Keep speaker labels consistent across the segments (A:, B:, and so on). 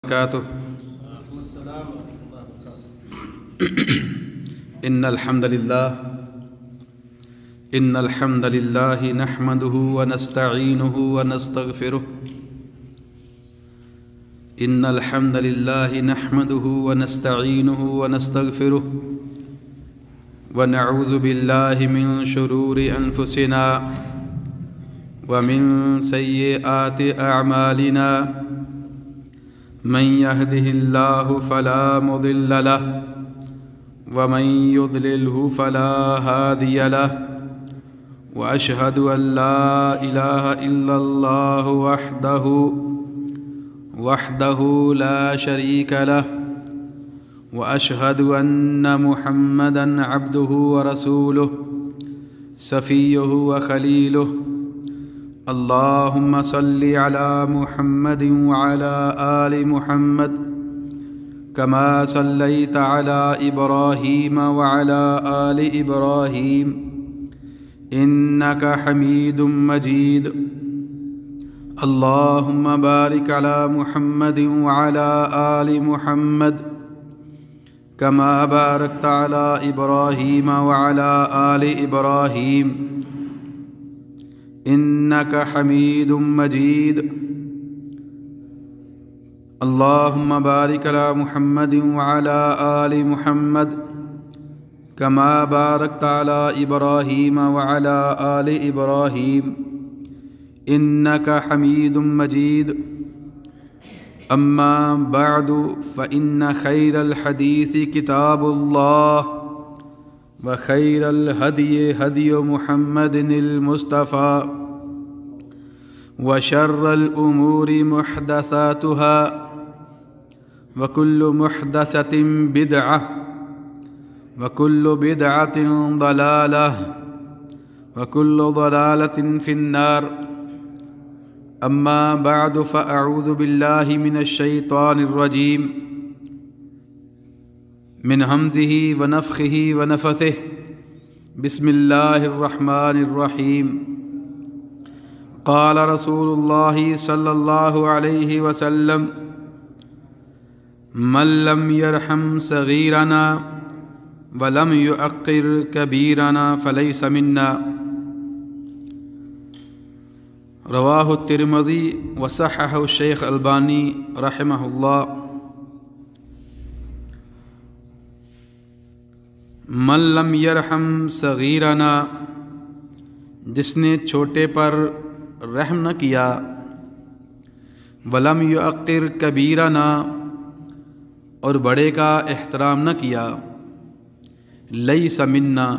A: وبرکاتہ۔ ان الحمد للہ نحمده ونستعینه ونستغفره ان الحمد للہ نحمده ونستعینه ونستغفره ونعوذ باللہ من شرور انفسنا ومن سیئات اعمالنا من يهده الله فلا مضل له ومن يضلله فلا هادي له وأشهد أن لا إله إلا الله وحده لا شريك له وأشهد أن محمدا عبده ورسوله صفيه وخليله اللهم صل على محمد وعلى آل محمد كما صليت على إبراهيم وعلى آل إبراهيم إنك حميد مجيد اللهم بارك على محمد وعلى آل محمد كما باركت على إبراهيم وعلى آل إبراهيم إنك حميد مجيد اللهم بارك على محمد وعلى آل محمد كما باركت على إبراهيم وعلى آل إبراهيم إنك حميد مجيد أما بعد فإن خير الحديث كتاب الله وخير الهدي هدي محمد المصطفى وشر الأمور محدثاتها وكل محدثة بدعة وكل بدعة ضلالة وكل ضلالة في النار أما بعد فأعوذ بالله من الشيطان الرجيم من همزه ونفخه ونفثه بسم الله الرحمن الرحيم قال رسول الله صلى الله عليه وسلم من لم يرحم صغيرنا ولم يعقر كبيرنا فليس منا رواہ الترمذی وصححہ الشیخ البانی رحمہ اللہ۔ من لم یرحم صغیرنا، جس نے چھوٹے پر رحم نہ کیا، ولم یعقر کبیرنا، اور بڑے کا احترام نہ کیا، لیس منا،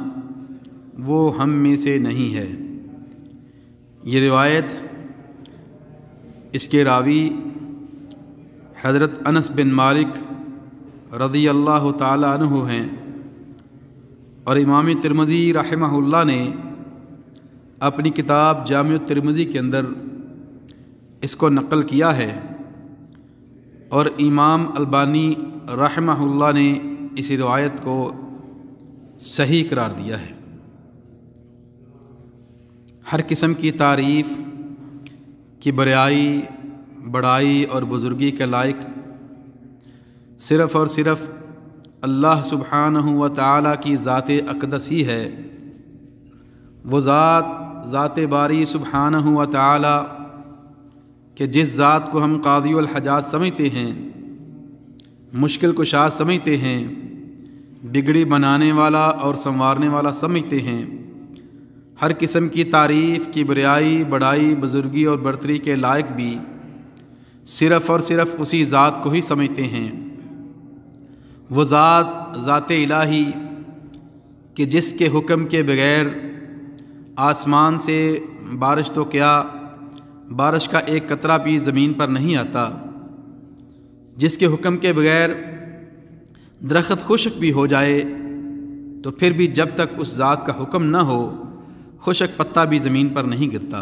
A: وہ ہم میں سے نہیں ہے۔ یہ روایت اس کے راوی حضرت انس بن مالک رضی اللہ تعالی عنہ ہیں، اور امام ترمذی رحمہ اللہ نے اپنی کتاب جامع الترمذی کے اندر اس کو نقل کیا ہے، اور امام البانی رحمہ اللہ نے اسی روایت کو صحیح قرار دیا ہے۔ ہر قسم کی تعریف کی بڑائی اور بزرگی کے لائق صرف اور صرف اللہ سبحانہ و تعالیٰ کی ذات اقدس ہی ہے۔ وہ ذات باری سبحانہ و تعالیٰ کہ جس ذات کو ہم قاضی الحاجات سمجھتے ہیں، مشکل کشا سمجھتے ہیں، بگڑی بنانے والا اور سنوارنے والا سمجھتے ہیں، ہر قسم کی تعریف کی بڑائی بزرگی اور برتری کے لائق بھی صرف اور صرف اسی ذات کو ہی سمجھتے ہیں۔ وہ ذات الہی کہ جس کے حکم کے بغیر آسمان سے بارش تو کیا، بارش کا ایک قطرہ بھی زمین پر نہیں آتا، جس کے حکم کے بغیر درخت خشک بھی ہو جائے تو پھر بھی جب تک اس ذات کا حکم نہ ہو خشک پتا بھی زمین پر نہیں گرتا۔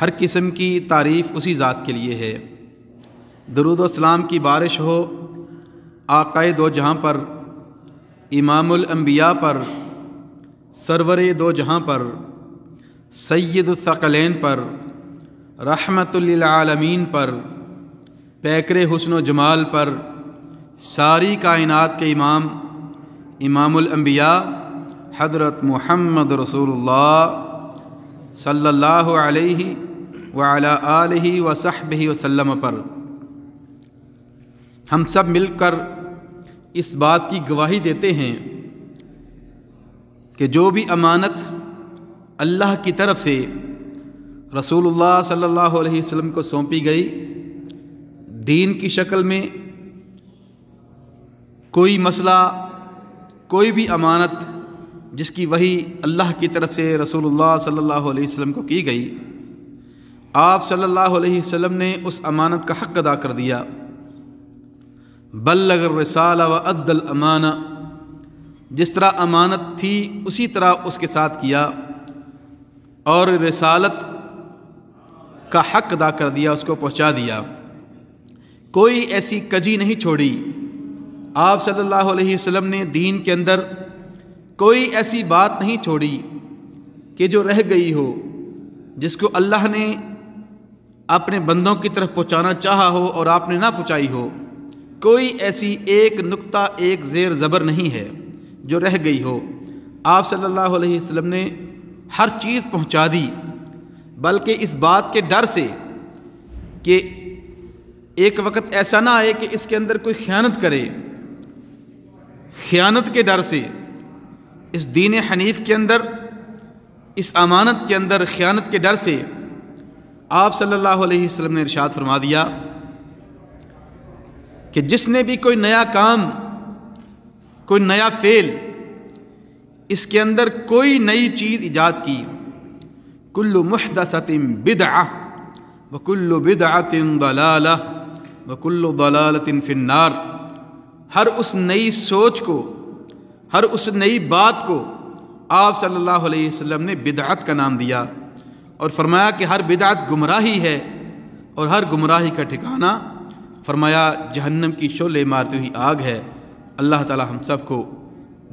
A: ہر قسم کی تعریف اسی ذات کے لیے ہے۔ درود و سلام کی بارش ہو آقائے دو جہاں پر، امام الانبیاء پر، سرور دو جہاں پر، سید الثقلین پر، رحمت للعالمین پر، پیکر حسن و جمال پر ساری کائنات کے امام الانبیاء حضرت محمد رسول اللہ صلی اللہ علیہ وعلی آلہ وصحبہ وسلم پر ہم سب مل کر اس بات کی گواہی دیتے ہیں کہ جو بھی امانت اللہ کی طرف سے رسول اللہ صلی اللہ علیہ وسلم کو سونپی گئی، دین کی شکل میں کوئی مسئلہ، کوئی بھی امانت جس کی وحی اللہ کی طرف سے رسول اللہ صلی اللہ علیہ وسلم کو کی گئی، آپ صلی اللہ علیہ وسلم نے اس امانت کا حق ادا کر دیا۔ بلغ الرسالہ وادى الامانہ، جس طرح امانت تھی اسی طرح اس کے ساتھ کیا اور رسالت کا حق ادا کر دیا، اس کو پہنچا دیا۔ کوئی ایسی کجی نہیں چھوڑی۔ آپ صلی اللہ علیہ وسلم نے دین کے اندر کوئی ایسی بات نہیں چھوڑی کہ جو رہ گئی ہو، جس کو اللہ نے اپنے بندوں کی طرف پہنچانا چاہا ہو اور آپ نے نہ پہنچائی ہو۔ کوئی ایسی ایک نقطہ، ایک زیر زبر نہیں ہے جو رہ گئی ہو۔ آپ صلی اللہ علیہ وسلم نے ہر چیز پہنچا دی، بلکہ اس بات کے ڈر سے کہ ایک وقت ایسا نہ آئے کہ اس کے اندر کوئی خیانت کرے، خیانت کے ڈر سے اس دین حنیف کے اندر، اس امانت کے اندر خیانت کے ڈر سے آپ صلی اللہ علیہ وسلم نے ارشاد فرما دیا کہ جس نے بھی کوئی نیا کام، کوئی نیا فعل، اس کے اندر کوئی نئی چیز ایجاد کی، کل محدثۃ بدعہ وکل بدعۃ ضلالہ وکل ضلالۃ فی النار، ہر اس نئی سوچ کو، ہر اس نئی بات کو آپ صلی اللہ علیہ وسلم نے بدعت کا نام دیا اور فرمایا کہ ہر بدعت گمراہی ہے اور ہر گمراہی کا ٹھکانہ فرمایا جہنم کی شعلے مارتی ہوئی آگ ہے۔ اللہ تعالی ہم سب کو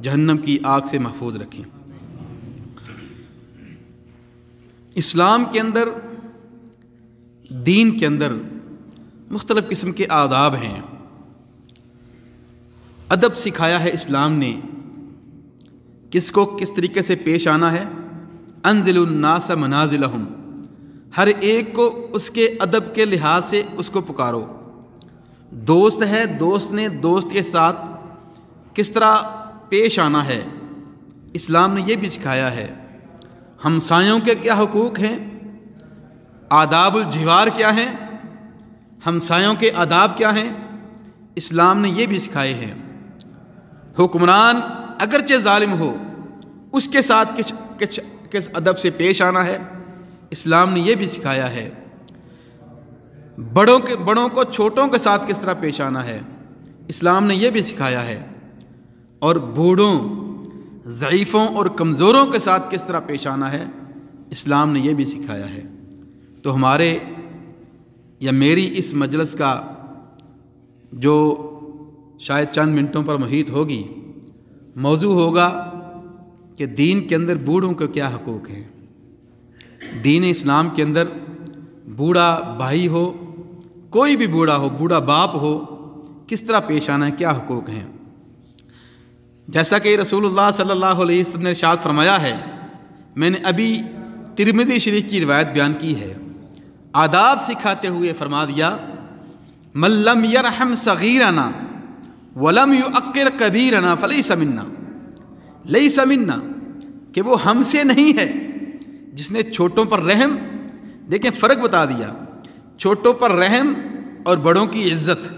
A: جہنم کی آگ سے محفوظ رکھیں۔ اسلام کے اندر، دین کے اندر مختلف قسم کے آداب ہیں۔ ادب سکھایا ہے اسلام نے، کس کو کس طریقے سے پیش آنا ہے۔ انزل الناس منازلہم، ہر ایک کو اس کے ادب کے لحاظ سے اس کو پکارو۔ دوست ہے، دوست نے دوست کے ساتھ کس طرح پیش آنا ہے، اسلام نے یہ بھی سکھایا ہے۔ ہمسایوں کے کیا حقوق ہیں، آداب الجوار کیا ہیں، ہمسایوں کے آداب کیا ہیں، اسلام نے یہ بھی سکھائے ہیں۔ حکمران اگرچہ ظالم ہو، اس کے ساتھ کس ادب سے پیش آنا ہے، اسلام نے یہ بھی سکھایا ہے۔ بڑوں کو چھوٹوں کے ساتھ کس طرح پیش آنا ہے، اسلام نے یہ بھی سکھایا ہے۔ اور بوڑھوں، ضعیفوں اور کمزوروں کے ساتھ کس طرح پیش آنا ہے، اسلام نے یہ بھی سکھایا ہے۔ تو ہمارے یا میری اس مجلس کا جو شاید چند منٹوں پر محیط ہوگی، موضوع ہوگا کہ دین کے اندر بوڑھوں کے کیا حقوق ہیں۔ دین اسلام کے اندر بوڑھا بھائی ہو، کوئی بھی بوڑھا ہو، بوڑھا باپ ہو، کس طرح پیش آنا ہے، کیا حقوق ہیں۔ جیسا کہ رسول اللہ صلی اللہ علیہ وسلم نے ارشاد فرمایا ہے، میں نے ابھی ترمذی شریف کی روایت بیان کی ہے، آداب سکھاتے ہوئے فرما دیا، من لم یرحم صغیرنا ولم یعقر کبیرنا فلیس منا، لیس منا، کہ وہ ہم سے نہیں ہے جس نے چھوٹوں پر رحم، دیکھیں فرق بتا دیا، چھوٹوں پر رحم اور بڑوں کی عزت۔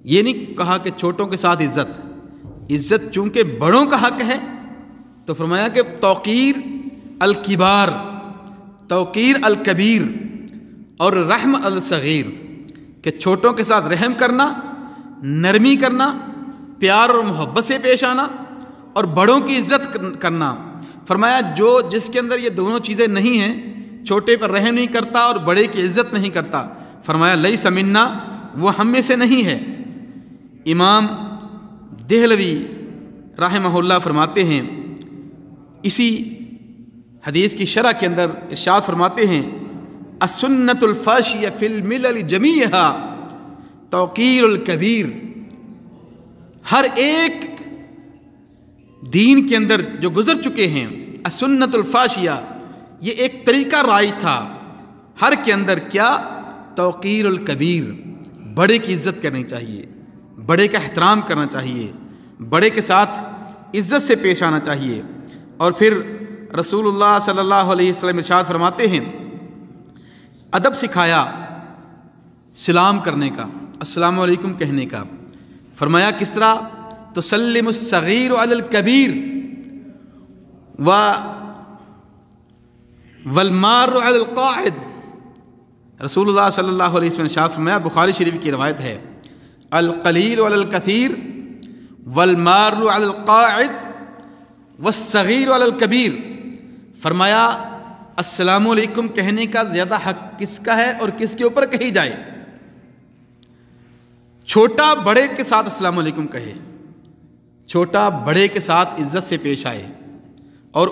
A: یہ نہیں کہا کہ چھوٹوں کے ساتھ عزت چونکہ بڑوں کا حق ہے، تو فرمایا کہ توقیر الکبار، توقیر الکبیر اور رحم الصغیر، کہ چھوٹوں کے ساتھ رحم کرنا، نرمی کرنا، پیار اور محبت سے پیش آنا اور بڑوں کی عزت کرنا۔ فرمایا جس کے اندر یہ دونوں چیزیں نہیں ہیں، چھوٹے پر رحم نہیں کرتا اور بڑے کی عزت نہیں کرتا، فرمایا لیس منا، وہ ہم میں سے نہیں ہے۔ امام دہلوی رحمہ اللہ فرماتے ہیں، اسی حدیث کی شرح کے اندر ارشاد فرماتے ہیں، السنت الفاشیہ فی الملل جمیعہا توقیر الکبیر، ہر ایک دین کے اندر جو گزر چکے ہیں السنت الفاشیہ، یہ ایک طریقہ رائج تھا ہر کے اندر، کیا؟ توقیر الکبیر، بڑے کی عزت کرنی چاہیے، بڑے کا احترام کرنا چاہیے، بڑے کے ساتھ عزت سے پیش آنا چاہیے۔ اور پھر رسول اللہ صلی اللہ علیہ وسلم ارشاد فرماتے ہیں، ادب سکھایا سلام کرنے کا، السلام علیکم کہنے کا۔ فرمایا کس طرح؟ تسلم الصغیر علی الکبیر والمار علی القاعد۔ رسول اللہ صلی اللہ علیہ وسلم ارشاد فرمایا، بخاری شریف کی روایت ہے، القلیل علی الکثیر والمار علی القاعد والصغیر علی الکبیر۔ فرمایا السلام علیکم کہنے کا زیادہ حق کس کا ہے اور کس کے اوپر کہی جائے؟ چھوٹا بڑے کے ساتھ السلام علیکم کہے، چھوٹا بڑے کے ساتھ عزت سے پیش آئے، اور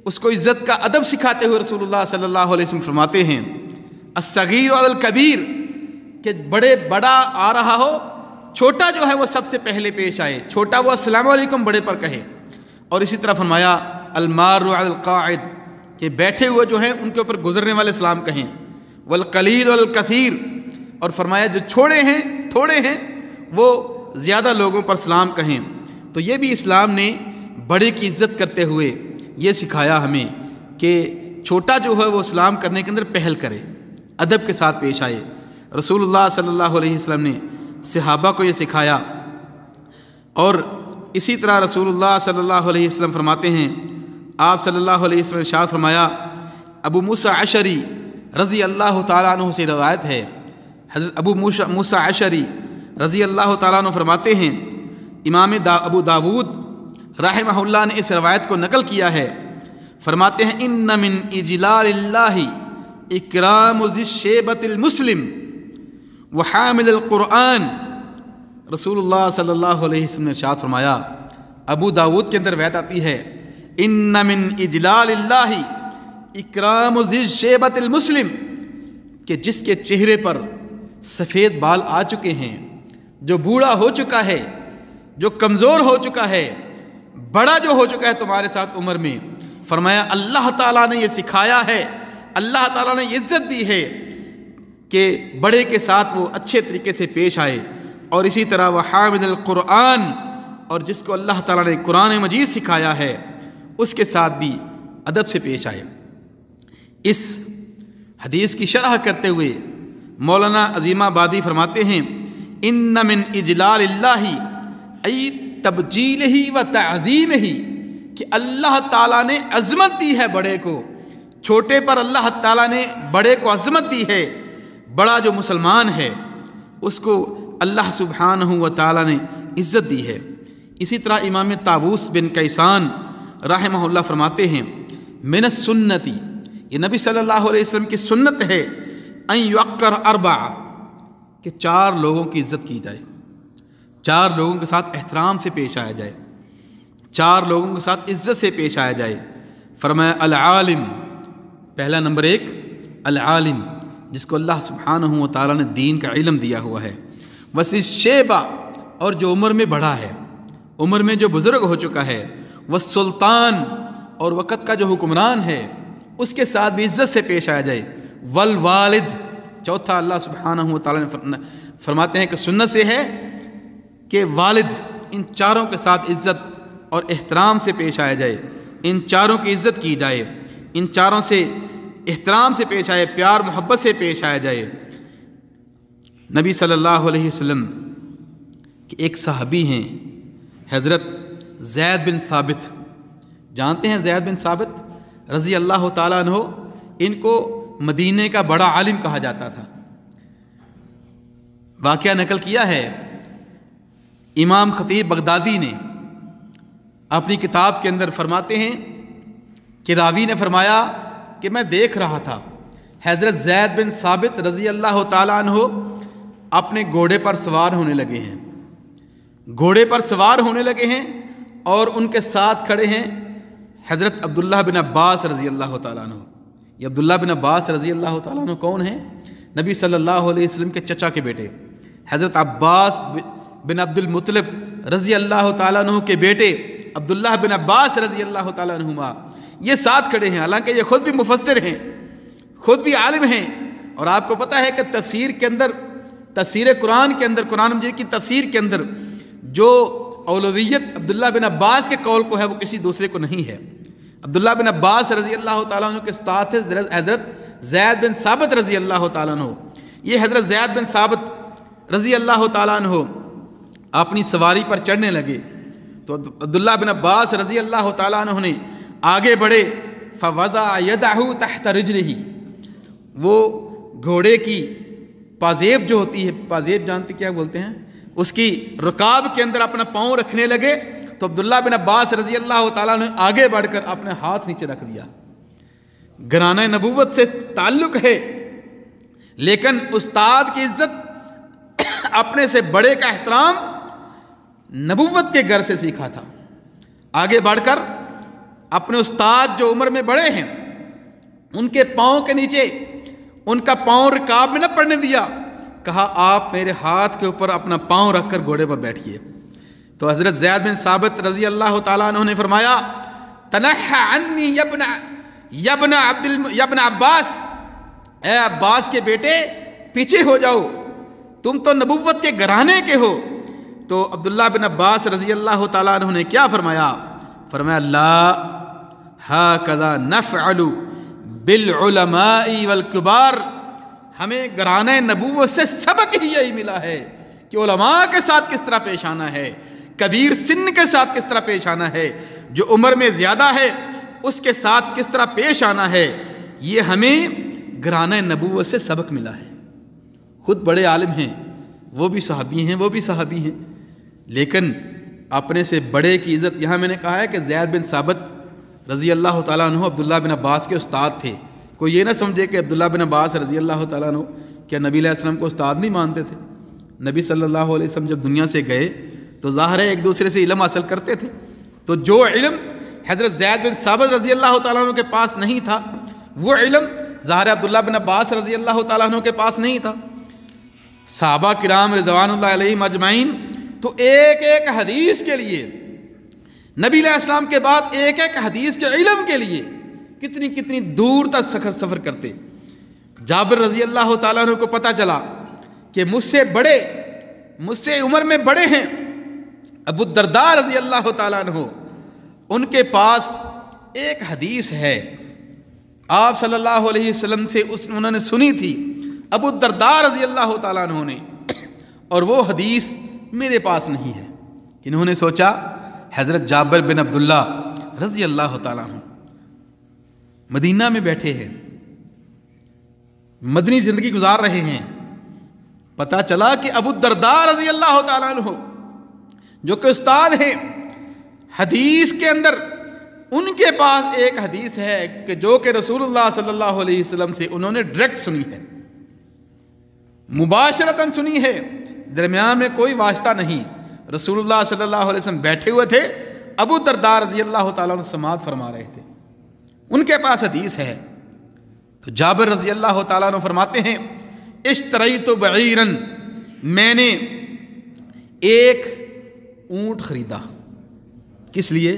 A: اس کو عزت کا ادب سکھاتے ہوئے رسول اللہ صلی اللہ علیہ وسلم فرماتے ہیں، الصغیر علی الکبیر، کہ بڑا آ رہا ہو، چھوٹا جو ہے وہ سب سے پہلے پیش آئے، چھوٹا وہ السلام علیکم بڑے پر کہے۔ اور اسی طرح فرمایا المار علی القاعد، کہ بیٹھے ہوئے جو ہیں ان کے اوپر گزرنے والے سلام کہیں، والقلیل والکثیر، اور فرمایا جو تھوڑے ہیں وہ زیادہ لوگوں پر سلام کہیں۔ تو یہ بھی اسلام نے بڑے کی عزت کرتے ہوئے یہ سکھایا ہمیں کہ چھوٹا جو ہے وہ سلام کرنے کے اندر پہل کرے، ادب کے ساتھ پیش آئے۔ رسول اللہ صلی اللہ علیہ وسلم نے صحابہ کو یہ سکھایا۔ اور اسی طرح رسول اللہ صلی اللہ علیہ وسلم فرماتے ہیں، آپ صلی اللہ علیہ وسلم نے ارشاد فرمایا، ابو موسیٰ اشعری رضی اللہ تعالیٰ عنہ سے روایت ہے، حضرت ابو موسیٰ اشعری رضی اللہ تعالیٰ عنہ فرماتے ہیں، امام ابو داود رحمہ اللہ نے اس روایت کو نقل کیا ہے، فرماتے ہیں، ان من اجلال اللہ اکرام ذی الشیبۃ المسلم وحامل القرآن۔ رسول اللہ صلی اللہ علیہ وسلم نے ارشاد فرمایا، ابو داود کے اندر روایت آتی ہے، ان من اجلال اللہ اکرام ذی الشیبۃ المسلم، کہ جس کے چہرے پر سفید بال آ چکے ہیں، جو بوڑھا ہو چکا ہے، جو کمزور ہو چکا ہے، بڑا جو ہو چکا ہے تمہارے ساتھ عمر میں، فرمایا اللہ تعالیٰ نے یہ سکھایا ہے، اللہ تعالیٰ نے یہ عزت دی ہے کہ بڑے کے ساتھ وہ اچھے طریقے سے پیش آئے۔ اور اسی طرح وہ حامل القرآن، اور جس کو اللہ تعالیٰ نے قرآن مجید سکھایا ہے اس کے ساتھ بھی ادب سے پیش آئے۔ اس حدیث کی شرح کرتے ہوئے مولانا عظیم آبادی فرماتے ہیں، ان من اجلال اللہ ای تبجیلہ و تعظیمہ، کہ اللہ تعالیٰ نے عظمت دی ہے بڑے کو، چھوٹے پر اللہ تعالیٰ نے بڑے کو عظمت دی ہے۔ بڑا جو مسلمان ہے اس کو اللہ سبحانہ و تعالیٰ نے عزت دی ہے۔ اسی طرح امام طاووس بن کیسان رحمہ اللہ فرماتے ہیں، من السنتی، یہ نبی صلی اللہ علیہ وسلم کی سنت ہے، ان یوقر اربع، کہ 4 لوگوں کی عزت کی جائے، 4 لوگوں کے ساتھ احترام سے پیش آیا جائے، 4 لوگوں کے ساتھ عزت سے پیش آیا جائے۔ فرمایا العالم، پہلا نمبر 1 العالم، جس کو اللہ سبحانہ و تعالیٰ نے دین کا علم دیا ہوا ہے، وسی الشیبہ، اور جو عمر میں بڑھا ہے، عمر میں جو بزرگ ہو چکا ہے، والسلطان، اور وقت کا جو حکمران ہے اس کے ساتھ بھی عزت سے پیش آیا جائے، والوالد، چوتھا اللہ سبحانہ و تعالیٰ نے فرماتے ہیں کہ سنت سے ہے کہ والد، ان 4 کے ساتھ عزت اور احترام سے پیش آیا جائے، ان 4 کی عزت کی جائے، ان 4 سے احترام سے پیش آئے، پیار محبت سے پیش آیا جائے۔ نبی صلی اللہ علیہ وسلم کے ایک صحابی ہیں حضرت زید بن ثابت، جانتے ہیں زید بن ثابت رضی اللہ تعالیٰ عنہ، ان کو مدینے کا بڑا عالم کہا جاتا تھا۔ واقعہ نقل کیا ہے امام خطیب بغدادی نے اپنی کتاب کے اندر، فرماتے ہیں کہ راوی نے فرمایا کہ میں دیکھ رہا تھا حضرت زید بن ثابت رضی اللہ تعالیٰ عنہ اپنے گھوڑے پر سوار ہونے لگے ہیں، گھوڑے پر سوار ہونے لگے ہیں، اور ان کے ساتھ کھڑے ہیں حضرت عبداللہ بن عباس رضی اللہ تعالیٰ عنہ، یہ عبداللہ بن عباس رضی اللہ تعالیٰ عنہ کون ہیں؟ نبی صلی اللہ علیہ وسلم کے چچا کے بیٹے، حضرت عباس بن عبد المطلب رضی اللہ تعالیٰ عنہ کے بیٹے عبداللہ بن عباس رضی اللہ تعالیٰ عنہما، یہ ساتھ کھڑے ہیں، حالانکہ یہ خود بھی مفسر ہیں، خود بھی عالم ہیں، اور آپ کو پتہ ہے کہ تفسیر کے اندر، تفسیر قرآن کے اندر، قرآن مجید کی تفسیر کے اندر جو اولویت عبداللہ بن عباس کے قول کو ہے وہ کسی دوسرے کو نہیں ہے۔ عبداللہ بن عباس رضی اللہ تعالیٰ عنہ کے استاد تھے حضرت زید بن ثابت رضی اللہ تعالیٰ عنہ۔ یہ حضرت زید بن ثابت رضی اللہ تعالیٰ عنہ اپنی سواری پر چڑھنے لگے تو عبداللہ بن عباس رضی اللہ تعالیٰ عنہ نے آگے بڑھے، فوضع یدہ تحت رجلہ، وہ گھوڑے کی پازیب جو ہوتی ہے، پازیب جانتے کیا بولتے ہیں، اس کی رکاب کے اندر اپنا پاؤں رکھنے لگے تو عبداللہ بن عباس رضی اللہ تعالیٰ نے آگے بڑھ کر اپنے ہاتھ نیچے رکھ دیا۔ گھرانہ نبوت سے تعلق ہے، لیکن استاد کی عزت، اپنے سے بڑے کا احترام نبوت کے گھر سے سیکھا تھا۔ آگے بڑھ کر اپنے استاد جو عمر میں بڑے ہیں ان کے پاؤں کے نیچے ان کا پاؤں رکاب میں نہ پڑنے دیا، کہا آپ میرے ہاتھ کے اوپر اپنا پاؤں رکھ کر گھوڑے پر بیٹھیے۔ تو حضرت زید بن ثابت رضی اللہ تعالیٰ عنہ نے فرمایا، تنحى عنی یا ابن عباس، اے عباس کے بیٹے پیچھے ہو جاؤ، تم تو نبوت کے گھرانے کے ہو۔ تو عبداللہ بن عباس رضی اللہ تعالیٰ عنہ نے کیا فرمایا؟ فرمایا لا ہاکذا نفعل بالعلماء والکبار، ہمیں گھرانے نبوت سے سبق ہی یہی ملا ہے کہ علماء کے ساتھ کس طرح پیش آنا ہے، کبیر سن کے ساتھ کس طرح پیش آنا ہے، جو عمر میں زیادہ ہے اس کے ساتھ کس طرح پیش آنا ہے، یہ ہمیں گھرانہ نبوت سے سبق ملا ہے۔ خود بڑے عالم ہیں، وہ بھی صحابی ہیں، وہ بھی صحابی ہیں، لیکن اپنے سے بڑے کی عزت، یہاں میں نے کہا ہے کہ زید بن ثابت رضی اللہ تعالیٰ عنہ عبداللہ بن عباس کے استاد تھے۔ کوئی یہ نہ سمجھے کہ عبداللہ بن عباس رضی اللہ تعالیٰ عنہ کیا نبی علیہ السلام کو استاد نہیں مانتے تھے؟ نبی صلی اللہ علیہ وسلم جب دنیا سے گئے تو ظاہر ہے ایک دوسرے سے علم حاصل کرتے تھے، تو جو علم حضرت زید بن ثابت رضی اللہ تعالیٰ عنہ کے پاس نہیں تھا، وہ علم ظاہر ہے عبداللہ بن عباس رضی اللہ تعالیٰ عنہ کے پاس نہیں تھا۔ صحابہ کرام رضوان اللہ علیہم اجمعین تو ایک ایک حدیث کے لیے، نبی علیہ السلام کے بعد ایک ایک حدیث کے علم کے لیے کتنی کتنی دور تک سفر کرتے۔ جابر رضی اللہ تعالیٰ عنہ کو پتہ چلا کہ مجھ سے بڑے، مجھ سے عمر میں بڑے ہیں ابو الدرداء رضی اللہ تعالیٰ عنہ، ان کے پاس ایک حدیث ہے آپ صلی اللہ علیہ وسلم سے انہوں نے سنی تھی ابو الدرداء رضی اللہ تعالیٰ عنہ نے، اور وہ حدیث میرے پاس نہیں ہے۔ انہوں نے سوچا حضرت جابر بن عبداللہ رضی اللہ تعالیٰ عنہ مدینہ میں بیٹھے ہیں، مدنی زندگی گزار رہے ہیں، پتہ چلا کہ ابو الدرداء رضی اللہ تعالیٰ عنہ جو کہ استاد ہیں حدیث کے اندر، ان کے پاس ایک حدیث ہے کہ جو کہ رسول اللہ صلی اللہ علیہ وسلم سے انہوں نے ڈائریکٹ سنی ہے، مباشرتاً سنی ہے، درمیان میں کوئی واسطہ نہیں۔ رسول اللہ صلی اللہ علیہ وسلم بیٹھے ہوئے تھے، ابو الدرداء رضی اللہ تعالیٰ عنہ سماعت فرما رہے تھے، ان کے پاس حدیث ہے۔ تو جابر رضی اللہ تعالیٰ عنہ فرماتے ہیں اشتریت بعیرا، میں نے ایک اونٹ خریدا، کس لیے؟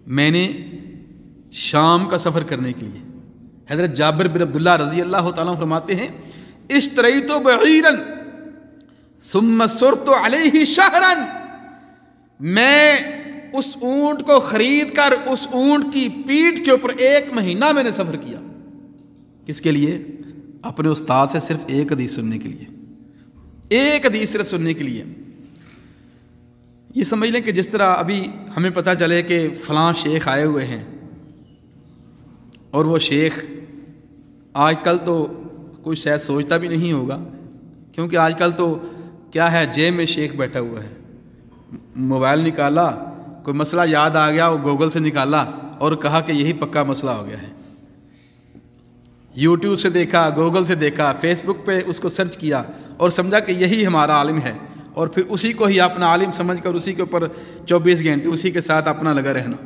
A: میں نے شام کا سفر کرنے کے لیے۔ حضرت جابر بن عبداللہ رضی اللہ تعالیٰ عنہ فرماتے ہیں اشتریت بعیرا ثم سرت علیہ شہرا، میں اس اونٹ کو خرید کر اس اونٹ کی پیٹھ کے اوپر 1 مہینہ میں نے سفر کیا۔ کس کے لیے؟ اپنے استاد سے صرف ایک حدیث سننے کے لیے، ایک حدیث صرف سننے کے لیے۔ یہ سمجھ لیں کہ جس طرح ابھی ہمیں پتہ چلے کہ فلاں شیخ آئے ہوئے ہیں، اور وہ شیخ آج کل تو کوئی شاید سوچتا بھی نہیں ہوگا، کیونکہ آج کل تو کیا ہے، جیب میں شیخ بیٹھا ہوا ہے، موبائل نکالا، کوئی مسئلہ یاد آ گیا وہ گوگل سے نکالا اور کہا کہ یہی پکا مسئلہ ہو گیا ہے، یوٹیوب سے دیکھا، گوگل سے دیکھا، فیس بک پہ اس کو سرچ کیا اور سمجھا کہ یہی ہمارا عالم ہے، اور پھر اسی کو ہی اپنا عالم سمجھ کر اسی کے اوپر 24 گھنٹے اسی کے ساتھ اپنا لگا رہنا۔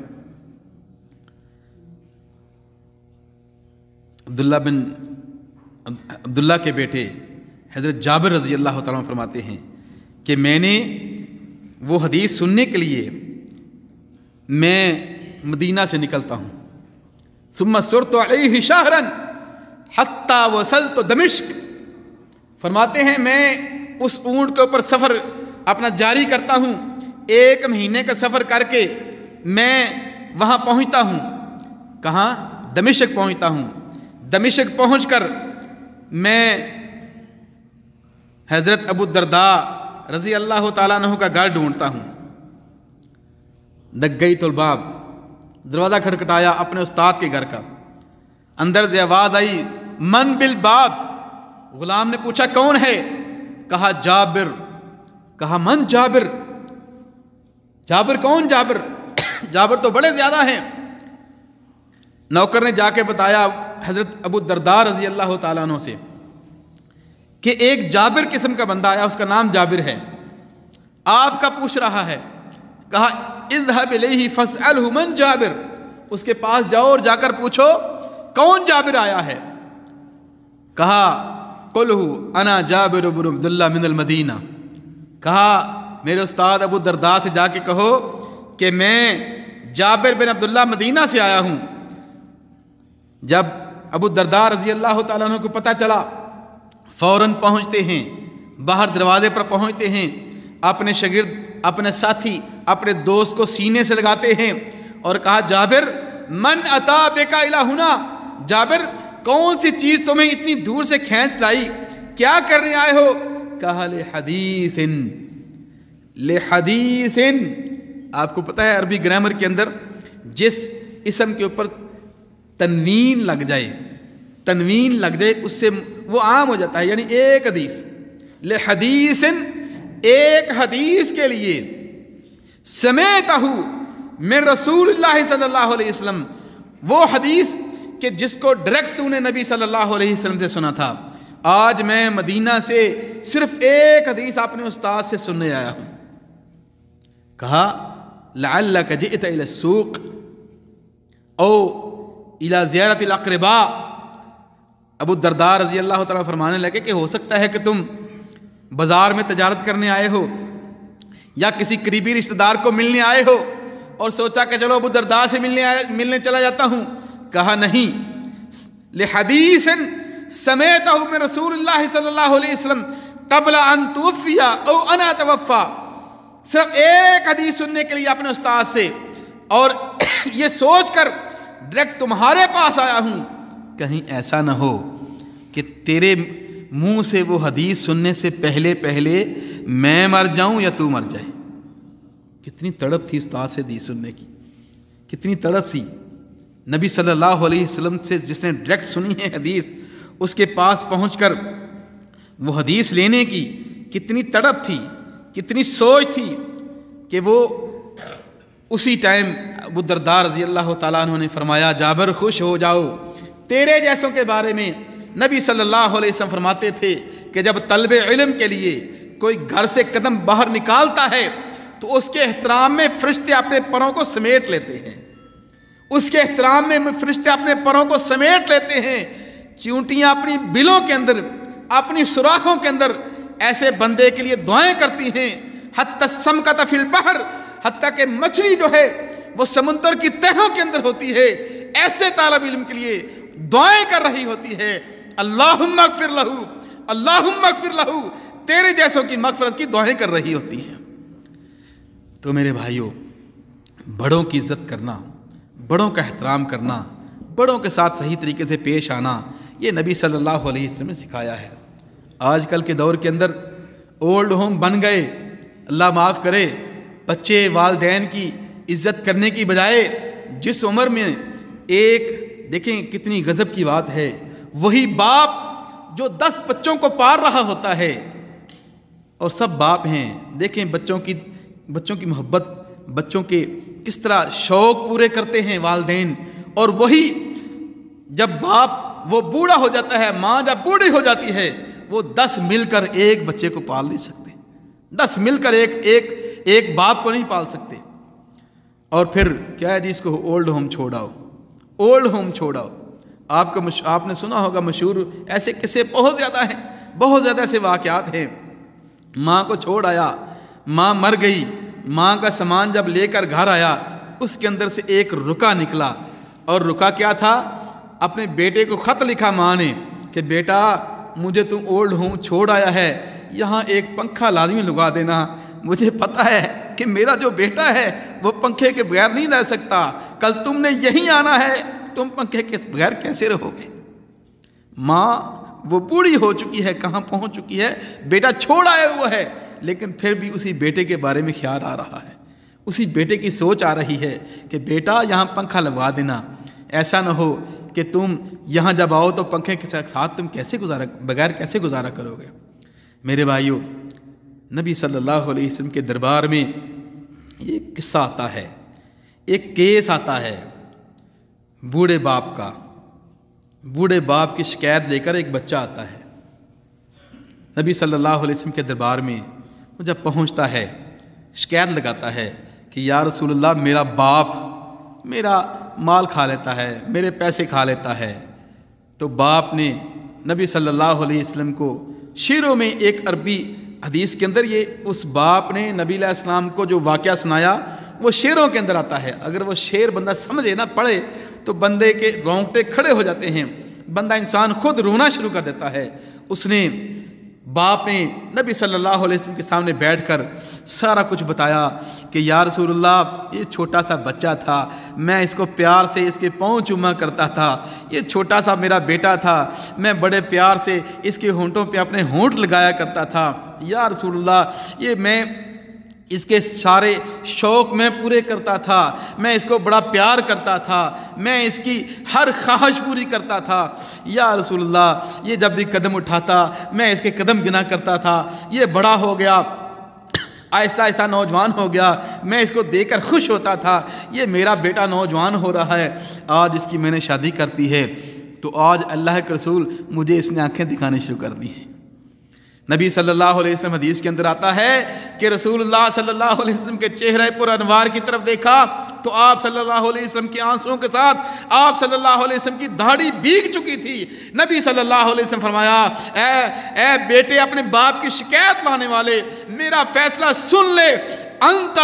A: عبداللہ کے بیٹے حضرت جابر رضی اللہ تعالیٰ عنہ فرماتے ہیں کہ میں نے وہ حدیث سننے کے لیے میں مدینہ سے نکلتا ہوں، ثم سرت علیہ شہرا حتی وصلت دمشق، فرماتے ہیں میں اس اونٹ کے اوپر سفر اپنا جاری کرتا ہوں، 1 مہینے کا سفر کر کے میں وہاں پہنچتا ہوں، کہاں؟ دمشق پہنچتا ہوں۔ دمشق پہنچ کر میں حضرت ابو الدرداء رضی اللہ تعالیٰ عنہ کا گھر ڈھونڈتا ہوں۔ دقیت الباب، دروازہ کھٹکھٹایا اپنے استاد کے گھر کا، اندر سے آواز آئی من بالباب، غلام نے پوچھا کون ہے؟ کہا جابر۔ کہا من جابر؟ جابر کون جابر؟ جابر تو بڑے زیادہ ہیں۔ نوکر نے جا کے بتایا حضرت ابو الدرداء رضی اللہ تعالیٰ عنہ سے کہ ایک جابر قسم کا بندہ آیا، اس کا نام جابر ہے، آپ کا پوچھ رہا ہے۔ کہا اذهب الیہ فاسألہ من جابر، اس کے پاس جاؤ اور جا کر پوچھو کون جابر آیا ہے۔ کہا قلہ انا جابر بن عبداللہ من المدینہ، کہا میرے استاد ابو الدرداء سے جا کے کہو کہ میں جابر بن عبداللہ مدینہ سے آیا ہوں۔ جب ابو الدرداء رضی اللہ تعالیٰ عنہ کو پتہ چلا، فوراً پہنچتے ہیں، باہر دروازے پر پہنچتے ہیں، اپنے شاگرد، اپنے ساتھی، اپنے دوست کو سینے سے لگاتے ہیں اور کہا جابر من اتا بکا الی ہنا، جابر کون سی چیز تمہیں اتنی دور سے کھینچ لائی، کیا کرنے آئے ہو؟ کہا لحدیث، لحدیث۔ آپ کو پتہ ہے عربی گرامر کے اندر جس اسم کے اوپر تنوین لگ جائے، تنوین لگ جائے، اس سے وہ عام ہو جاتا ہے، یعنی ایک حدیث، لحدیث، ایک حدیث کے لیے، سمعتہ من رسول اللہ صلی اللہ علیہ وسلم، وہ حدیث کہ جس کو ڈائریکٹ تو نے نبی صلی اللہ علیہ وسلم سے سنا تھا، آج میں مدینہ سے صرف ایک حدیث اپنے استاد سے سننے آیا ہوں۔ کہا لعلک جئت الی السوق او الی زیارت الاقرباء، ابو الدرداء رضی اللہ تعالیٰ فرمانے لگے کہ ہو سکتا ہے کہ تم بازار میں تجارت کرنے آئے ہو یا کسی قریبی رشتہ دار کو ملنے آئے ہو اور سوچا کہ چلو ابو الدرداء سے ملنے چلا جاتا ہوں۔ کہا نہیں، لحدیث سمعتہ من رسول اللہ صلی اللہ علیہ وسلم قبل ان توفی او انا توفی، صرف ایک حدیث سننے کے لیے اپنے استاد سے، اور یہ سوچ کر ڈائریکٹ تمہارے پاس آیا ہوں، کہیں ایسا نہ ہو کہ تیرے منہ سے وہ حدیث سننے سے پہلے میں مر جاؤں یا تو مر جائے۔ کتنی تڑپ تھی استاد سے حدیث سننے کی، کتنی تڑپ تھی نبی صلی اللہ علیہ وسلم سے جس نے ڈائریکٹ سنی ہے حدیث، اس کے پاس پہنچ کر وہ حدیث لینے کی کتنی تڑپ تھی، کتنی سوچ تھی کہ وہ اسی ٹائم ابو الدرداء رضی اللہ تعالیٰ عنہ نے فرمایا جابر خوش ہو جاؤ، تیرے جیسوں کے بارے میں نبی صلی اللہ علیہ وسلم فرماتے تھے کہ جب طلب علم کے لیے کوئی گھر سے قدم باہر نکالتا ہے تو اس کے احترام میں فرشتے اپنے پروں کو سمیٹ لیتے ہیں، اس کے احترام میں فرشتے اپنے پروں کو سمیٹ لیتے ہیں، چیونٹیاں اپنی بلوں کے اندر، اپنی سوراخوں کے اندر ایسے بندے کے لیے دعائیں کرتی ہیں، حتی السمکۃ فی البحر، حتیٰ کہ مچھلی جو ہے وہ سمندر کی تہوں کے اندر ہوتی ہے، ایسے طالب علم کے لیے دعائیں کر رہی ہوتی ہے، اللہم اغفر لہو، اللہم اغفر لہو، تیرے جیسوں کی مغفرت کی دعائیں کر رہی ہوتی ہیں۔ تو میرے بھائیوں، بڑوں کی عزت کرنا، بڑوں کا احترام کرنا، بڑوں کے ساتھ صحیح طریقے سے پیش آنا، یہ نبی صلی اللہ علیہ وسلم نے سکھایا ہے۔ آج کل کے دور کے اندر اولڈ ہوم بن گئے، اللہ معاف کرے، بچے والدین کی عزت کرنے کی بجائے جس عمر میں ایک، دیکھیں کتنی غضب کی بات ہے، وہی باپ جو 10 بچوں کو پال رہا ہوتا ہے، اور سب باپ ہیں، دیکھیں بچوں کی محبت، بچوں کے کس طرح شوق پورے کرتے ہیں والدین، اور وہی جب باپ وہ بوڑھا ہو جاتا ہے، ماں جب بوڑھی ہو جاتی ہے، وہ 10 مل کر ایک بچے کو پال نہیں سکتے، 10 مل کر ایک باپ کو نہیں پال سکتے۔ اور پھر کیا ہے جی، اس کو اولڈ ہوم چھوڑاؤ، اولڈ ہوم چھوڑاؤ، آپ نے سنا ہوگا مشہور ایسے قصے بہت زیادہ ہیں، بہت زیادہ ایسے واقعات ہیں۔ ماں کو چھوڑ آیا، ماں مر گئی، ماں کا سامان جب لے کر گھر آیا اس کے اندر سے ایک رکا نکلا، اور رکا کیا تھا؟ اپنے بیٹے کو خط لکھا ماں نے کہ بیٹا مجھے تم اولڈ ہوں چھوڑ آیا ہے، یہاں ایک پنکھا لازمی لگا دینا، مجھے پتہ ہے کہ میرا جو بیٹا ہے وہ پنکھے کے بغیر نہیں رہ سکتا، کل تم نے یہیں آنا ہے، تم پنکھے کے بغیر کیسے رہو گے؟ ماں وہ بوڑھی ہو چکی ہے، کہاں پہنچ چکی ہے، بیٹا چھوڑ آیا ہوا ہے، لیکن پھر بھی اسی بیٹے کے بارے میں خیال آ رہا ہے، اسی بیٹے کی سوچ آ رہی ہے کہ بیٹا یہاں پنکھا لگوا دینا، ایسا نہ ہو کہ تم یہاں جب آؤ تو پنکھے کے ساتھ تم بغیر کیسے گزارا کرو گے؟ میرے بھائیوں، نبی صلی اللہ علیہ وسلم کے دربار میں ایک قصہ آتا ہے، ایک کیس آتا ہے بوڑھے باپ کا۔ بوڑھے باپ کی شکایت لے کر ایک بچہ آتا ہے نبی صلی اللہ علیہ وسلم کے دربار میں۔ وہ جب پہنچتا ہے شکایت لگاتا ہے کہ یا رسول اللہ میرا باپ میرا مال کھا لیتا ہے، میرے پیسے کھا لیتا ہے۔ تو باپ نے نبی صلی اللہ علیہ وسلم کو شعروں میں، ایک عربی حدیث کے اندر یہ اس باپ نے نبی علیہ السلام کو جو واقعہ سنایا وہ شعروں کے اندر آتا ہے۔ اگر وہ شعر بندہ سمجھے نہ پڑھے تو بندے کے رونگٹے کھڑے ہو جاتے ہیں، بندہ انسان خود رونا شروع کر دیتا ہے۔ اس نے باپ نے نبی صلی اللہ علیہ وسلم کے سامنے بیٹھ کر سارا کچھ بتایا کہ یا رسول اللہ یہ چھوٹا سا بچہ تھا، میں اس کو پیار سے اس کے پاؤں چوما کرتا تھا، یہ چھوٹا سا میرا بیٹا تھا، میں بڑے پیار سے اس کے ہونٹوں پہ اپنے ہونٹ لگایا کرتا تھا، یا رسول اللہ یہ میں اس کے سارے شوق میں پورے کرتا تھا، میں اس کو بڑا پیار کرتا تھا، میں اس کی ہر خواہش پوری کرتا تھا، یا رسول اللہ یہ جب بھی قدم اٹھاتا میں اس کے قدم گنا کرتا تھا، یہ بڑا ہو گیا، آہستہ آہستہ نوجوان ہو گیا، میں اس کو دیکھ کر خوش ہوتا تھا، یہ میرا بیٹا نوجوان ہو رہا ہے، آج اس کی میں نے شادی کرتی ہے تو آج اللہ کے رسول مجھے اس نے آنکھیں دکھانے شروع کر دی ہیں۔ نبی صلی اللہ علیہ وسلم حدیث کے اندر آتا ہے کہ رسول اللہ صلی اللہ علیہ وسلم کے چہرے پر انوار کی طرف دیکھا تو آپ صلی اللہ علیہ وسلم کی آنسوؤں کے ساتھ آپ صلی اللہ علیہ وسلم کی داڑھی بھیگ چکی تھی۔ نبی صلی اللہ علیہ وسلم فرمایا اے بیٹے اپنے باپ کی شکایت لانے والے، میرا فیصلہ سن لے، انت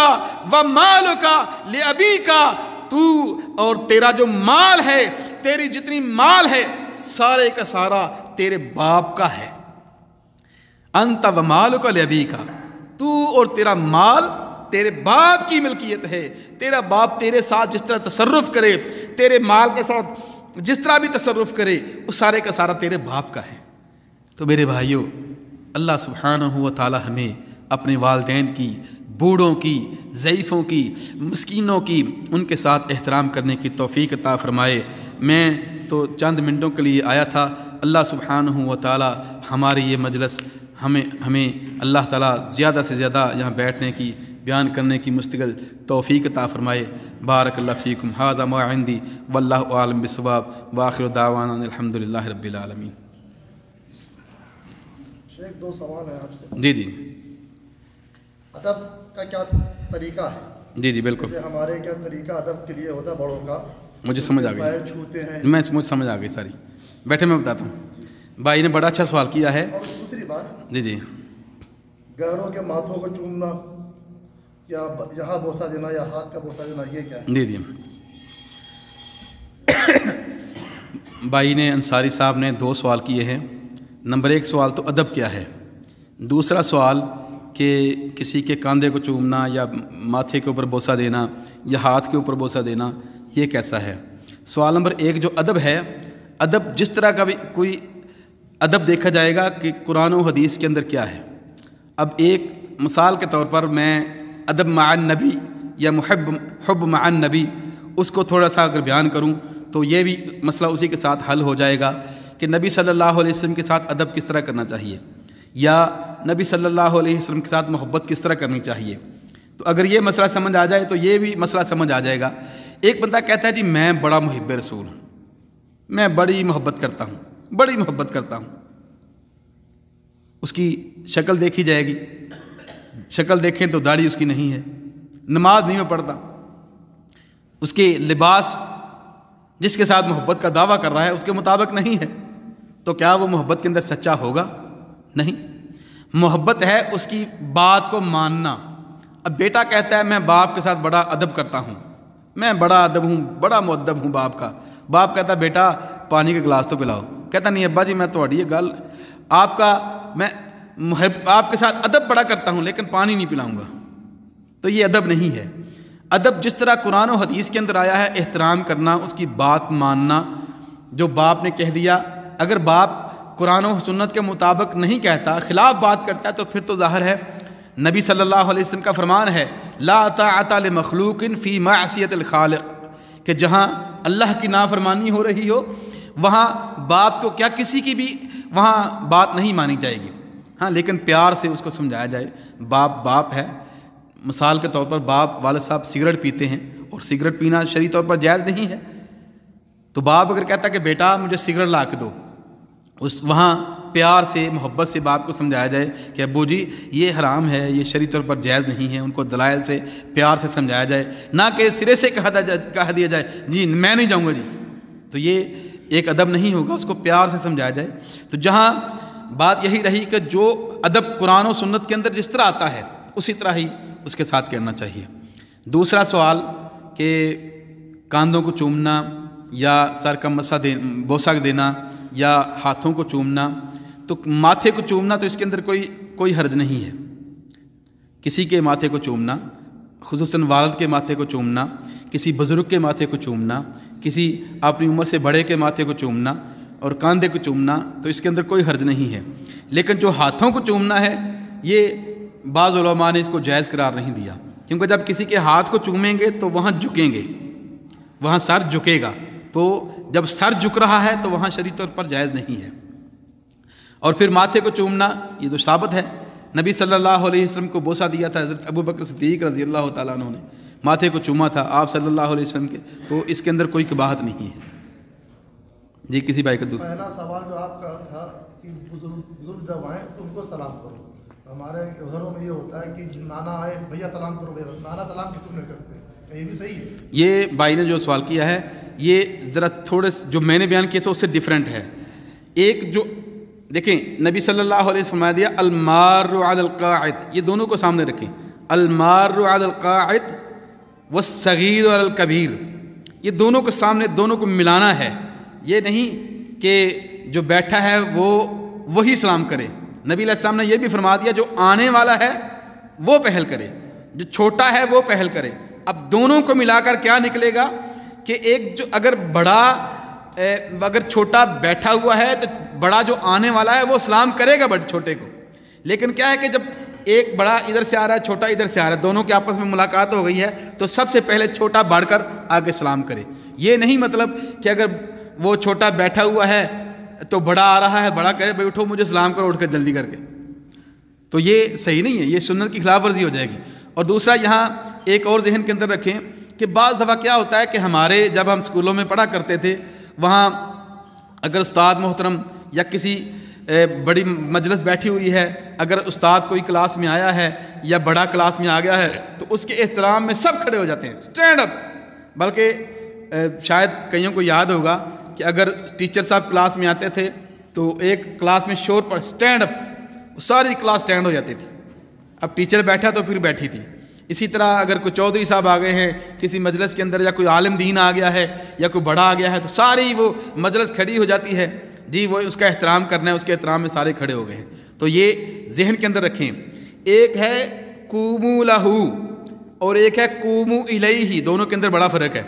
A: و مالک لابیک، تو اور تیرا جو مال ہے، تیری جتنی مال ہے سارے کا سارا تیرے باپ کا ہے۔ انت و مالک لابیک، تو اور تیرا مال تیرے باپ کی ملکیت ہے، تیرا باپ تیرے ساتھ جس طرح تصرف کرے، تیرے مال کے ساتھ جس طرح بھی تصرف کرے، وہ سارے کا سارا تیرے باپ کا ہے۔ تو میرے بھائیوں، اللہ سبحانہ و تعالی ہمیں اپنے والدین کی، بوڑھوں کی، ضعیفوں کی، مسکینوں کی، ان کے ساتھ احترام کرنے کی توفیق عطا فرمائے۔ میں تو چند منٹوں کے لیے آیا تھا، اللہ سبحانہ و تعالی ہماری یہ مجلس ہمیں اللہ تعالیٰ زیادہ سے زیادہ یہاں بیٹھنے کی، بیان کرنے کی مستقل توفیق عطا فرمائے۔ بارک اللہ فیکم، ھذا ما عندی واللہ اعلم بالصواب، وآخر دعوانا الحمد للہ رب العالمین۔
B: شیخ دو سوال ہیں آپ سے۔
A: جی جی
B: ادب کا کیا طریقہ ہے؟
A: جی جی بالکل،
B: جیسے ہمارے کیا طریقہ ادب کے لیے ہوتا ہے بڑوں کا؟
A: مجھے سمجھ آ گئی،
B: پیر چھوتے ہیں،
A: مجھے سمجھ آ گئی ساری، بیٹھے میں بتاتا ہوں۔ بھائی نے بڑا اچھا سوال کیا ہے۔
B: اور دوسری بات،
A: جی جی
B: گہروں کے ماتھوں کو چومنا یا یہاں بوسہ دینا یا ہاتھ کا بوسہ دینا، یہ کیا ہے؟
A: جی جی بھائی نے، انصاری صاحب نے دو سوال کیے ہیں۔ نمبر ایک سوال تو ادب کیا ہے، دوسرا سوال کہ کسی کے کاندھے کو چومنا یا ماتھے کے اوپر بوسہ دینا یا ہاتھ کے اوپر بوسہ دینا یہ کیسا ہے۔ سوال نمبر ایک جو ادب ہے، ادب جس طرح کا بھی کوئی ادب دیکھا جائے گا کہ قرآن و حدیث کے اندر کیا ہے۔ اب ایک مثال کے طور پر میں ادب مع النبی یا حب مع النبی اس کو تھوڑا سا اگر بیان کروں تو یہ بھی مسئلہ اسی کے ساتھ حل ہو جائے گا کہ نبی صلی اللہ علیہ وسلم کے ساتھ ادب کس طرح کرنا چاہیے، یا نبی صلی اللہ علیہ وسلم کے ساتھ محبت کس طرح کرنی چاہیے۔ تو اگر یہ مسئلہ سمجھ آ جائے تو یہ بھی مسئلہ سمجھ آ جائے گا۔ ایک بندہ کہتا ہے جی میں بڑا محب رسول ہوں، میں بڑی محبت کرتا ہوں، بڑی محبت کرتا ہوں۔ اس کی شکل دیکھی جائے گی، شکل دیکھیں تو داڑھی اس کی نہیں ہے، نماز نہیں وہ پڑھتا، اس کے لباس جس کے ساتھ محبت کا دعویٰ کر رہا ہے اس کے مطابق نہیں ہے، تو کیا وہ محبت کے اندر سچا ہوگا؟ نہیں۔ محبت ہے اس کی بات کو ماننا۔ اب بیٹا کہتا ہے میں باپ کے ساتھ بڑا ادب کرتا ہوں، میں بڑا ادب ہوں، بڑا مؤدب ہوں باپ کا۔ باپ کہتا ہے بیٹا پانی کا گلاس تو پلاؤ، کہتا نہیں ابا جی میں تھوڑی یہ گل آپ کا میں آپ کے ساتھ ادب بڑا کرتا ہوں لیکن پانی نہیں پلاؤں گا، تو یہ ادب نہیں ہے۔ ادب جس طرح قرآن و حدیث کے اندر آیا ہے، احترام کرنا، اس کی بات ماننا، جو باپ نے کہہ دیا، اگر باپ قرآن و سنت کے مطابق نہیں کہتا، خلاف بات کرتا ہے، تو پھر تو ظاہر ہے نبی صلی اللہ علیہ وسلم کا فرمان ہے لا طاعۃ لمخلوق فی معصیۃ الخالق، کہ جہاں اللہ کی نافرمانی ہو رہی ہو وہاں باپ تو کیا کسی کی بھی وہاں بات نہیں مانی جائے گی، ہاں لیکن پیار سے اس کو سمجھایا جائے۔ باپ باپ ہے، مثال کے طور پر باپ والد صاحب سگریٹ پیتے ہیں اور سگریٹ پینا شرعی طور پر جائز نہیں ہے، تو باپ اگر کہتا ہے کہ بیٹا مجھے سگریٹ لا کے دو، وہاں پیار سے محبت سے باپ کو سمجھایا جائے کہ ابو جی یہ حرام ہے، یہ شرعی طور پر جائز نہیں ہے، ان کو دلائل سے پیار سے سمجھایا جائے، نہ کہ سرے سے کہہ دیا جائے جی میں نہیں جاؤں گا جی، تو یہ ایک ادب نہیں ہوگا، اس کو پیار سے سمجھایا جائے۔ تو جہاں بات یہی رہی کہ جو ادب قرآن و سنت کے اندر جس طرح آتا ہے اسی طرح ہی اس کے ساتھ کرنا چاہیے۔ دوسرا سوال کہ کاندھوں کو چومنا یا سر کا بوسہ دینا یا ہاتھوں کو چومنا، تو ماتھے کو چومنا تو اس کے اندر کوئی حرج نہیں ہے، کسی کے ماتھے کو چومنا، خصوصاً والد کے ماتھے کو چومنا، کسی بزرگ کے ماتھے کو چومنا، کسی اپنی عمر سے بڑے کے ماتھے کو چومنا اور کاندھے کو چومنا، تو اس کے اندر کوئی حرج نہیں ہے۔ لیکن جو ہاتھوں کو چومنا ہے یہ بعض علماء نے اس کو جائز قرار نہیں دیا، کیونکہ جب کسی کے ہاتھ کو چومیں گے تو وہاں جھکیں گے، وہاں سر جھکے گا، تو جب سر جھک رہا ہے تو وہاں شرعی طور پر جائز نہیں ہے۔ اور پھر ماتھے کو چومنا یہ تو ثابت ہے، نبی صلی اللہ علیہ وسلم کو بوسہ دیا تھا حضرت ابو بکر صدیق رضی اللہ تعالیٰ عنہ نے، ماتھے کو چوما تھا آپ صلی اللہ علیہ وسلم کے، تو اس کے اندر کوئی قباحت نہیں ہے۔ جی کسی بھائی کا
B: پہلا سوال جو آپ کا تھا کہ بزرگ جب آئیں تو ان کو سلام کرو، ہمارے گھروں میں یہ ہوتا ہے کہ نانا آئے بھیا سلام کرو، بھیا نانا سلام کس کو نہیں کرتے، یہ بھی صحیح ہے؟ یہ
A: بھائی نے جو سوال کیا ہے یہ ذرا تھوڑے جو میں نے بیان کیا تھا اس سے ڈیفرنٹ ہے۔ ایک جو دیکھیں نبی صلی اللہ علیہ وسلم فرما دیا المار علی القاعد، یہ دونوں کو سامنے رکھیں، المار علی القاعد والصغیر علی الکبیر، یہ دونوں کو سامنے، دونوں کو ملانا ہے، یہ نہیں کہ جو بیٹھا ہے وہی سلام کرے۔ نبی علیہ السلام نے یہ بھی فرما دیا جو آنے والا ہے وہ پہل کرے، جو چھوٹا ہے وہ پہل کرے۔ اب دونوں کو ملا کر کیا نکلے گا کہ ایک جو اگر چھوٹا بیٹھا ہوا ہے تو بڑا جو آنے والا ہے وہ سلام کرے گا بڑے چھوٹے کو، لیکن کیا ہے کہ جب ایک بڑا ادھر سے آ رہا ہے چھوٹا ادھر سے آ رہا ہے، دونوں کے آپس میں ملاقات ہو گئی ہے تو سب سے پہلے چھوٹا بڑھ کر آگے سلام کرے۔ یہ نہیں مطلب کہ اگر وہ چھوٹا بیٹھا ہوا ہے تو بڑا آ رہا ہے بڑا کہے بھائی اٹھو مجھے سلام کرو اٹھ کر جلدی کر کے، تو یہ صحیح نہیں ہے، یہ سنت کی خلاف ورزی ہو جائے گی۔ اور دوسرا یہاں ایک اور ذہن کے اندر رکھیں کہ بعض دفعہ کیا ہوتا ہے کہ ہمارے جب ہم اسکولوں میں پڑھا کرتے تھے وہاں اگر استاد محترم یا کسی بڑی مجلس بیٹھی ہوئی ہے، اگر استاد کوئی کلاس میں آیا ہے یا بڑا کلاس میں آ گیا ہے تو اس کے احترام میں سب کھڑے ہو جاتے ہیں، اسٹینڈ اپ۔ بلکہ شاید کئیوں کو یاد ہوگا کہ اگر ٹیچر صاحب کلاس میں آتے تھے تو ایک کلاس میں شور پر اسٹینڈ اپ، ساری کلاس اسٹینڈ ہو جاتی تھی، اب ٹیچر بیٹھا تو پھر بیٹھی تھی۔ اسی طرح اگر کوئی چودھری صاحب آ گئے ہیں کسی مجلس کے اندر یا کوئی عالم دین آ گیا ہے یا کوئی بڑا آ گیا ہے تو ساری وہ مجلس کھڑی ہو جاتی ہے، جی وہ اس کا احترام کرنا ہے، اس کے احترام میں سارے کھڑے ہو گئے ہیں۔ تو یہ ذہن کے اندر رکھیں، ایک ہے قوموا لہو اور ایک ہے قوموا الیہ، دونوں کے اندر بڑا فرق ہے۔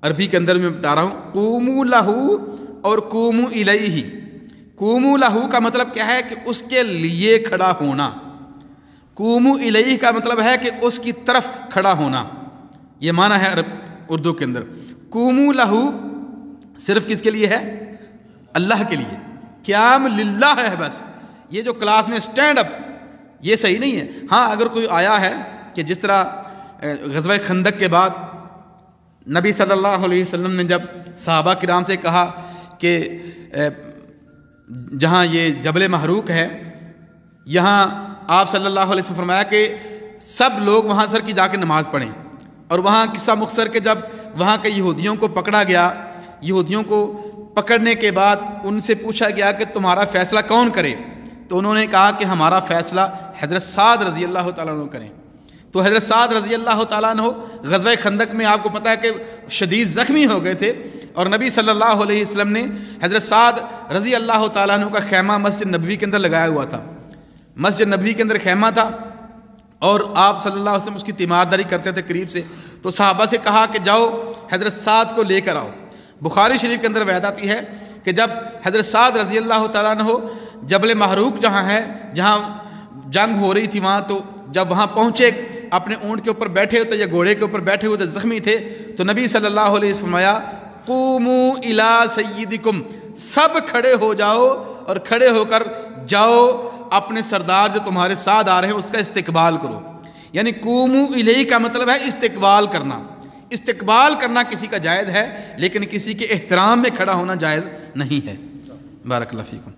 A: عربی کے اندر میں بتا رہا ہوں قوموا لہو اور قوموا الیہ۔ قوموا لہو کا مطلب کیا ہے کہ اس کے لیے کھڑا ہونا، قوموا الیہ کا مطلب ہے کہ اس کی طرف کھڑا ہونا، یہ معنی ہے اردو کے اندر۔ قوموا لہو صرف کس کے لیے ہے؟ اللہ کے لیے، قیام للہ ہے بس۔ یہ جو کلاس میں اسٹینڈ اپ یہ صحیح نہیں ہے۔ ہاں اگر کوئی آیا ہے کہ جس طرح غزوہ خندق کے بعد نبی صلی اللہ علیہ وسلم نے جب صحابہ کرام سے کہا کہ جہاں یہ جبل محروق ہے یہاں آپ صلی اللہ علیہ وسلم فرمایا کہ سب لوگ وہاں سر کی جا کے نماز پڑھیں، اور وہاں قصہ مختصر کہ جب وہاں کے یہودیوں کو پکڑا گیا یہودیوں کو پکڑنے کے بعد ان سے پوچھا گیا کہ تمہارا فیصلہ کون کرے؟ تو انہوں نے کہا کہ ہمارا فیصلہ حضرت سعد رضی اللہ تعالیٰ عنہ کریں۔ تو حضرت سعد رضی اللہ تعالیٰ عنہ غزوہ خندق میں آپ کو پتہ ہے کہ شدید زخمی ہو گئے تھے، اور نبی صلی اللہ علیہ وسلم نے حضرت سعد رضی اللہ تعالیٰ عنہ کا خیمہ مسجد نبوی کے اندر لگایا ہوا تھا۔ مسجد نبوی کے اندر خیمہ تھا اور آپ صلی اللہ علیہ وسلم اس کی تیمارداری کرتے تھے قریب سے۔ تو صحابہ سے کہا کہ جاؤ حضرت سعد کو لے کر آؤ۔ بخاری شریف کے اندر روایت آتی ہے کہ جب حضرت سعد رضی اللہ تعالیٰ عنہ جبل محروق جہاں ہے، جہاں جنگ ہو رہی تھی، وہاں تو جب وہاں پہنچے، اپنے اونٹ کے اوپر بیٹھے ہوتے یا گھوڑے کے اوپر بیٹھے ہوئے زخمی تھے، تو نبی صلی اللہ علیہ وسلم فرمایا قوموا الی سیدکم، سب کھڑے ہو جاؤ اور کھڑے ہو کر جاؤ اپنے سردار جو تمہارے ساتھ آ رہے ہیں اس کا استقبال کرو۔ یعنی قوموا الیہ کا مطلب ہے استقبال کرنا۔ استقبال کرنا کسی کا جائز ہے، لیکن کسی کے احترام میں کھڑا ہونا جائز نہیں ہے۔ بارک اللہ فیکم۔